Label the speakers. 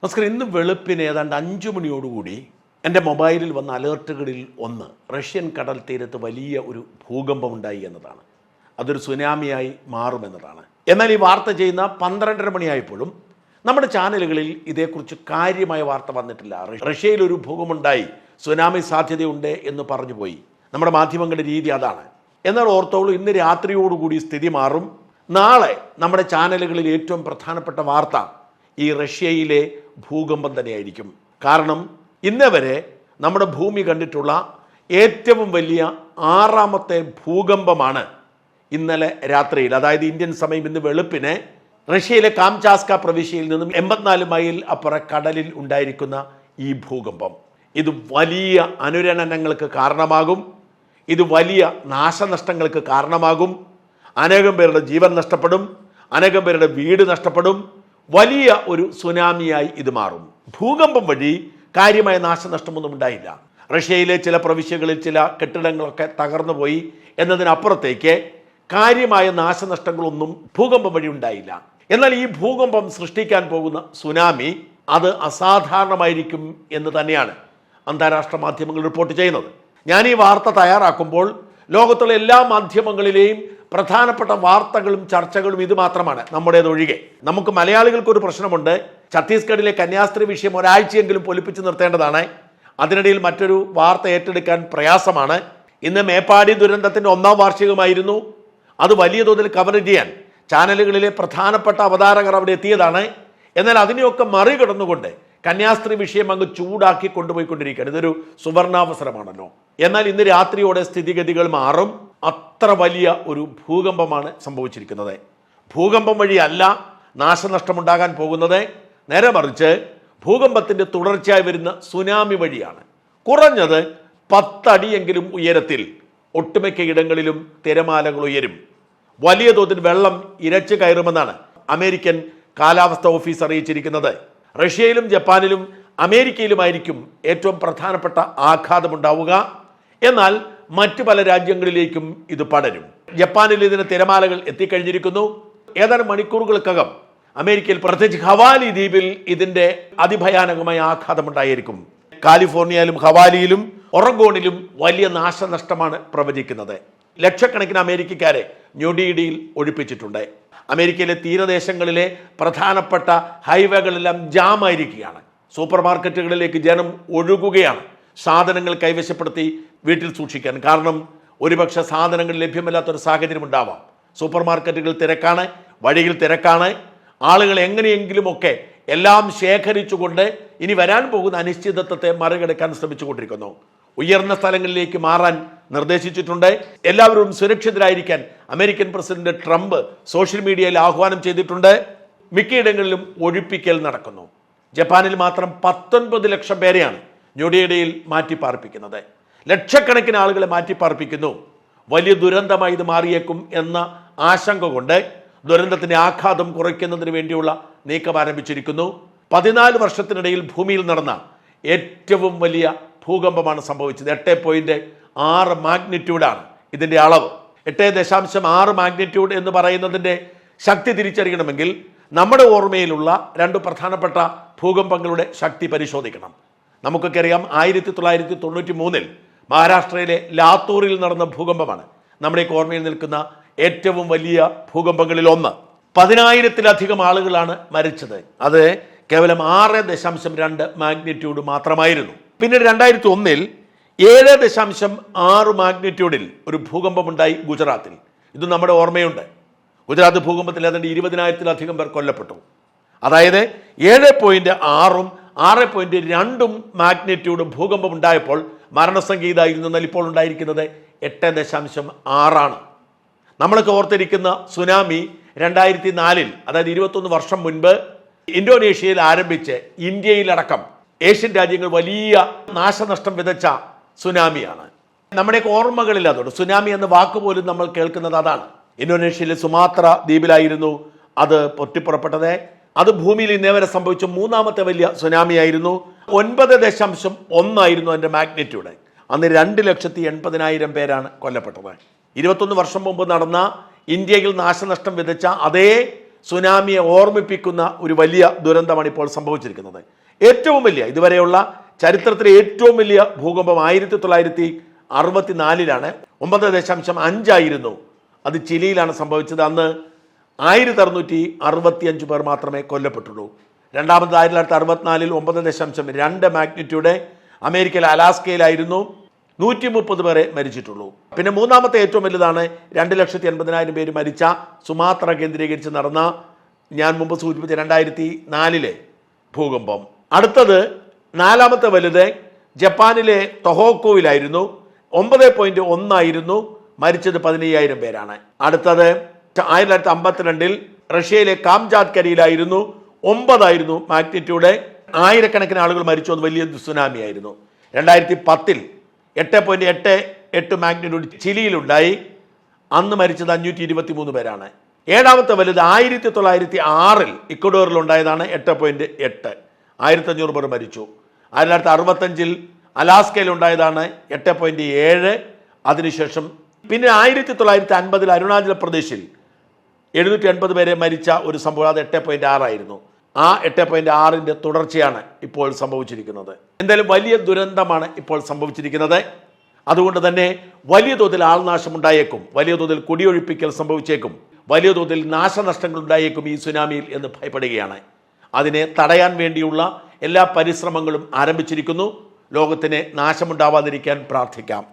Speaker 1: നമസ്കാരം. ഇന്ന് വെളുപ്പിന് ഏതാണ്ട് 5 മണിയോടുകൂടി എൻ്റെ മൊബൈലിൽ വന്ന അലേർട്ടുകളിൽ ഒന്ന് റഷ്യൻ കടൽ തീരത്ത് വലിയ ഒരു ഭൂകമ്പമുണ്ടായി എന്നതാണ്. അതൊരു സുനാമിയായി മാറുമെന്നതാണ്. എന്നാൽ ഈ വാർത്ത ചെയ്യുന്ന 12:30 മണിയായപ്പോഴും നമ്മുടെ ചാനലുകളിൽ ഇതേക്കുറിച്ച് കാര്യമായ വാർത്ത വന്നിട്ടില്ല. റഷ്യയിൽ ഒരു ഭൂകമ്പമുണ്ടായി, സുനാമി സാധ്യതയുണ്ട് എന്ന് പറഞ്ഞു പോയി. നമ്മുടെ മാധ്യമങ്ങളുടെ രീതി അതാണ്. എന്നാൽ ഓർത്തോളൂ, ഇന്ന് രാത്രിയോടുകൂടി സ്ഥിതി മാറും. നാളെ നമ്മുടെ ചാനലുകളിൽ ഏറ്റവും പ്രധാനപ്പെട്ട വാർത്ത ഈ റഷ്യയിലെ ഭൂകമ്പം തന്നെയായിരിക്കും. കാരണം ഇന്ന് വരെ നമ്മുടെ ഭൂമി കണ്ടിട്ടുള്ള ഏറ്റവും വലിയ 6ാമത്തെ ഭൂകമ്പമാണ് ഇന്നലെ രാത്രിയിൽ, അതായത് ഇന്ത്യൻ സമയം ഇന്ന് വെളുപ്പിന് റഷ്യയിലെ കാംചാസ്ക പ്രവിശ്യയിൽ നിന്നും 84 മൈൽ അപ്പുറം കടലിൽ ഉണ്ടായിരിക്കുന്ന ഈ ഭൂകമ്പം. ഇത് വലിയ അനുരണനങ്ങൾക്ക് കാരണമാകും. ഇത് വലിയ നാശനഷ്ടങ്ങൾക്ക് കാരണമാകും. അനേകം പേരുടെ ജീവൻ നഷ്ടപ്പെടും, അനേകം പേരുടെ വീട് നഷ്ടപ്പെടും. വലിയ ഒരു സുനാമിയായി ഇത് മാറും. ഭൂകമ്പം വഴി കാര്യമായ നാശനഷ്ടമൊന്നും ഉണ്ടായില്ല. റഷ്യയിലെ ചില പ്രവിശ്യകളിൽ ചില കെട്ടിടങ്ങളൊക്കെ തകർന്നു പോയി എന്നതിനപ്പുറത്തേക്ക് കാര്യമായ നാശനഷ്ടങ്ങളൊന്നും ഭൂകമ്പം വഴി ഉണ്ടായില്ല. എന്നാൽ ഈ ഭൂകമ്പം സൃഷ്ടിക്കാൻ പോകുന്ന സുനാമി അത് അസാധാരണമായിരിക്കും എന്ന് തന്നെയാണ് അന്താരാഷ്ട്ര മാധ്യമങ്ങൾ റിപ്പോർട്ട് ചെയ്യുന്നത്. ഞാൻ ഈ വാർത്ത തയ്യാറാക്കുമ്പോൾ ലോകത്തുള്ള എല്ലാ മാധ്യമങ്ങളിലെയും പ്രധാനപ്പെട്ട വാർത്തകളും ചർച്ചകളും ഇത് മാത്രമാണ്, നമ്മുടേതൊഴികെ. നമുക്ക് മലയാളികൾക്കൊരു പ്രശ്നമുണ്ട്. ഛത്തീസ്ഗഡിലെ കന്യാസ്ത്രീ വിഷയം ഒരാഴ്ചയെങ്കിലും പൊലിപ്പിച്ച് നിർത്തേണ്ടതാണ്. അതിനിടയിൽ മറ്റൊരു വാർത്ത ഏറ്റെടുക്കാൻ പ്രയാസമാണ്. ഇന്ന് മേപ്പാടി ദുരന്തത്തിൻ്റെ 1ാം വാർഷികമായിരുന്നു. അത് വലിയ തോതിൽ കവർ ചെയ്യാൻ ചാനലുകളിലെ പ്രധാനപ്പെട്ട അവതാരകർ അവിടെ എത്തിയതാണ്. എന്നാൽ അതിനെയൊക്കെ മറികടന്നുകൊണ്ട് കന്യാസ്ത്രീ വിഷയം അങ്ങ് ചൂടാക്കി കൊണ്ടുപോയിക്കൊണ്ടിരിക്കുകയാണ്. ഇതൊരു സുവർണാവസരമാണല്ലോ. എന്നാൽ ഇന്ന് രാത്രിയോടെ സ്ഥിതിഗതികൾ മാറും. അത്ര വലിയ ഒരു ഭൂകമ്പമാണ് സംഭവിച്ചിരിക്കുന്നത്. ഭൂകമ്പം വഴിയല്ല നാശനഷ്ടമുണ്ടാകാൻ പോകുന്നത്, നേരെ മറിച്ച് ഭൂകമ്പത്തിൻ്റെ തുടർച്ചയായി വരുന്ന സുനാമി വഴിയാണ്. കുറഞ്ഞത് 10 അടിയെങ്കിലും ഉയരത്തിൽ ഒട്ടുമിക്ക ഇടങ്ങളിലും തിരമാലകൾ ഉയരും. വലിയ തോതിൽ വെള്ളം ഇരച്ചു കയറുമെന്നാണ് അമേരിക്കൻ കാലാവസ്ഥ ഓഫീസ് അറിയിച്ചിരിക്കുന്നത്. റഷ്യയിലും ജപ്പാനിലും അമേരിക്കയിലുമായിരിക്കും ഏറ്റവും പ്രധാനപ്പെട്ട ആഘാതമുണ്ടാവുക. എന്നാൽ മറ്റു പല രാജ്യങ്ങളിലേക്കും ഇത് പടരും. ജപ്പാനിൽ ഇതിന് തിരമാലകൾ എത്തിക്കഴിഞ്ഞിരിക്കുന്നു. ഏതാനും മണിക്കൂറുകൾക്കകം അമേരിക്കയിൽ, പ്രത്യേകിച്ച് ഹവാലി ദ്വീപിൽ ഇതിൻ്റെ അതിഭയാനകമായ ആഘാതമുണ്ടായിരിക്കും. കാലിഫോർണിയയിലും ഹവാലിയിലും ഒറഗോണിലും വലിയ നാശനഷ്ടമാണ് പ്രവചിക്കുന്നത്. ലക്ഷക്കണക്കിന് അമേരിക്കക്കാരെ ഞൊടിയിടയിൽ ഒഴിപ്പിച്ചിട്ടുണ്ട്. അമേരിക്കയിലെ തീരദേശങ്ങളിലെ പ്രധാനപ്പെട്ട ഹൈവേകളെല്ലാം ജാമായിരിക്കുകയാണ്. സൂപ്പർ മാർക്കറ്റുകളിലേക്ക് ജനം ഒഴുകുകയാണ്, സാധനങ്ങൾ കൈവശപ്പെടുത്തി വീട്ടിൽ സൂക്ഷിക്കാൻ. കാരണം ഒരുപക്ഷെ സാധനങ്ങൾ ലഭ്യമല്ലാത്തൊരു സാഹചര്യം ഉണ്ടാവാം. സൂപ്പർ മാർക്കറ്റുകൾ തിരക്കാണ്, വഴിയിൽ തിരക്കാണ്. ആളുകൾ എങ്ങനെയെങ്കിലുമൊക്കെ എല്ലാം ശേഖരിച്ചുകൊണ്ട് ഇനി വരാൻ പോകുന്ന അനിശ്ചിതത്വത്തെ മറികടക്കാൻ ശ്രമിച്ചുകൊണ്ടിരിക്കുന്നു. ഉയർന്ന സ്ഥലങ്ങളിലേക്ക് മാറാൻ നിർദ്ദേശിച്ചിട്ടുണ്ട്. എല്ലാവരും സുരക്ഷിതരായിരിക്കാൻ അമേരിക്കൻ പ്രസിഡന്റ് ട്രംപ് സോഷ്യൽ മീഡിയയിൽ ആഹ്വാനം ചെയ്തിട്ടുണ്ട്. മിക്കയിടങ്ങളിലും ഒഴിപ്പിക്കൽ നടക്കുന്നു. ജപ്പാനിൽ മാത്രം 19 ലക്ഷം പേരെയാണ് ഞൊടിയിടയിൽ മാറ്റിപ്പാർപ്പിക്കുന്നത്. ലക്ഷക്കണക്കിന് ആളുകളെ മാറ്റിപ്പാർപ്പിക്കുന്നു. വലിയ ദുരന്തമായി ഇത് മാറിയേക്കും എന്ന ആശങ്ക കൊണ്ട് ദുരന്തത്തിന്റെ ആഘാതം കുറയ്ക്കുന്നതിന് വേണ്ടിയുള്ള നീക്കം ആരംഭിച്ചിരിക്കുന്നു. 14 വർഷത്തിനിടയിൽ ഭൂമിയിൽ നടന്ന ഏറ്റവും വലിയ ഭൂകമ്പമാണ് സംഭവിച്ചത്. 8.6 മാഗ്നിറ്റ്യൂഡാണ് ഇതിൻ്റെ അളവ്. 8.6 മാഗ്നിറ്റ്യൂഡ് എന്ന് പറയുന്നതിൻ്റെ ശക്തി തിരിച്ചറിയണമെങ്കിൽ നമ്മുടെ ഓർമ്മയിലുള്ള 2 പ്രധാനപ്പെട്ട ഭൂകമ്പങ്ങളുടെ ശക്തി പരിശോധിക്കണം. നമുക്കൊക്കെ അറിയാം, 1993 മഹാരാഷ്ട്രയിലെ ലാത്തൂറിൽ നടന്ന ഭൂകമ്പമാണ് നമ്മുടെ ഓർമ്മയിൽ നിൽക്കുന്ന ഏറ്റവും വലിയ ഭൂകമ്പങ്ങളിൽ ഒന്ന്. 10,000-ലധികം ആളുകളാണ് മരിച്ചത്. അത് കേവലം 6.2 മാഗ്നിറ്റ്യൂഡ് മാത്രമായിരുന്നു. പിന്നീട് 2001 7.6 മാഗ്നിറ്റ്യൂഡിൽ ഒരു ഭൂകമ്പമുണ്ടായി ഗുജറാത്തിൽ. ഇത് നമ്മുടെ ഓർമ്മയുണ്ട്. ഗുജറാത്ത് ഭൂകമ്പത്തിൽ ഏതാണ്ട് 20,000-ലധികം പേർ കൊല്ലപ്പെട്ടു. അതായത് 7.6ഉം 6.2ഉം മാഗ്നിറ്റ്യൂഡ് ഭൂകമ്പം ഉണ്ടായപ്പോൾ മരണസംഖ്യ ഇതായിരുന്നു. എന്നാൽ ഇപ്പോൾ ഉണ്ടായിരിക്കുന്നത് 8.6ആണ്. നമ്മളൊക്കെ ഓർത്തിരിക്കുന്ന സുനാമി 2004, അതായത് 21 വർഷം മുൻപ് ഇന്തോനേഷ്യയിൽ ആരംഭിച്ച് ഇന്ത്യയിലടക്കം ഏഷ്യൻ രാജ്യങ്ങൾ വലിയ നാശനഷ്ടം വിതച്ച സുനാമിയാണ്. നമ്മുടെയൊക്കെ ഓർമ്മകളിൽ അതുകൊണ്ട് സുനാമി എന്ന വാക്ക് പോലും നമ്മൾ കേൾക്കുന്നത് അതാണ്. ഇന്തോനേഷ്യയിലെ സുമാത്ര ദ്വീപിലായിരുന്നു അത് പൊട്ടിപ്പുറപ്പെട്ടത്. അത് ഭൂമിയിൽ ഇന്നേ വരെ സംഭവിച്ച 3ാമത്തെ വലിയ സുനാമിയായിരുന്നു. 9.1 ആയിരുന്നു അതിൻ്റെ മാഗ്നിറ്റ്യൂഡ്. അന്ന് 2,80,000 പേരാണ് കൊല്ലപ്പെട്ടത്. 21 വർഷം മുമ്പ് നടന്ന ഇന്ത്യയിൽ നാശനഷ്ടം വിതച്ച അതേ സുനാമിയെ ഓർമ്മിപ്പിക്കുന്ന ഒരു വലിയ ദുരന്തമാണ് ഇപ്പോൾ സംഭവിച്ചിരിക്കുന്നത്. ഏറ്റവും വലിയ ഇതുവരെയുള്ള ചരിത്രത്തിലെ ഏറ്റവും വലിയ ഭൂകമ്പം 1964 9.5 അത് ചിലിയിലാണ് സംഭവിച്ചത്. അന്ന് 1665 പേർ മാത്രമേ കൊല്ലപ്പെട്ടുള്ളൂ. രണ്ടാമത് 1964 9.2 മാഗ്നിറ്റ്യൂഡ് അമേരിക്കയിലെ അലാസ്കയിലായിരുന്നു. 130 പേരെ മരിച്ചിട്ടുള്ളൂ. പിന്നെ മൂന്നാമത്തെ ഏറ്റവും വലുതാണ് 2,80,000 പേര് മരിച്ച സുമാത്ര കേന്ദ്രീകരിച്ച് നടന്ന ഞാൻ മുമ്പ് സൂചിപ്പിച്ച 2004 ഭൂകമ്പം. അടുത്തത് നാലാമത്തെ വലുത് ജപ്പാനിലെ ടൊഹോക്കോയിലായിരുന്നു. 9.1 മരിച്ചത് 15,000 പേരാണ്. അടുത്തത് 1952 റഷ്യയിലെ കാംജാത്കരിയിലായിരുന്നു. 9 മാഗ്നിറ്റ്യൂഡ്. ആയിരക്കണക്കിന് ആളുകൾ മരിച്ചു. അത് വലിയ സുനാമി ആയിരുന്നു. 2010 8.88 മാഗ്നിറ്റ്യൂഡ് ചിലിയിലുണ്ടായി. അന്ന് മരിച്ചത് 523 പേരാണ്. ഏഴാമത്തെ വലുത് 1906 ഇക്വഡോറിലുണ്ടായതാണ്. 8.8 1500 പേർ മരിച്ചു. 1965 അലാസ്കയിൽ ഉണ്ടായതാണ്. 8.7 അതിനുശേഷം പിന്നെ 1950 അരുണാചൽ പ്രദേശിൽ 780 പേരെ മരിച്ച ഒരു സംഭവം. അത് 8.6 ആയിരുന്നു. ആ 8.6 തുടർച്ചയാണ് ഇപ്പോൾ സംഭവിച്ചിരിക്കുന്നത്. എന്തായാലും വലിയ ദുരന്തമാണ് ഇപ്പോൾ സംഭവിച്ചിരിക്കുന്നത്. അതുകൊണ്ട് തന്നെ വലിയ തോതിൽ ആൾനാശം ഉണ്ടായേക്കും, വലിയ തോതിൽ കുടിയൊഴിപ്പിക്കൽ സംഭവിച്ചേക്കും, വലിയ തോതിൽ നാശനഷ്ടങ്ങൾ ഉണ്ടായേക്കും ഈ സുനാമിയിൽ എന്ന് ഭയപ്പെടുകയാണ്. അതിനെ തടയാൻ വേണ്ടിയുള്ള എല്ലാ പരിശ്രമങ്ങളും ആരംഭിച്ചിരിക്കുന്നു. ലോകത്തിന് നാശമുണ്ടാവാതിരിക്കാൻ പ്രാർത്ഥിക്കാം.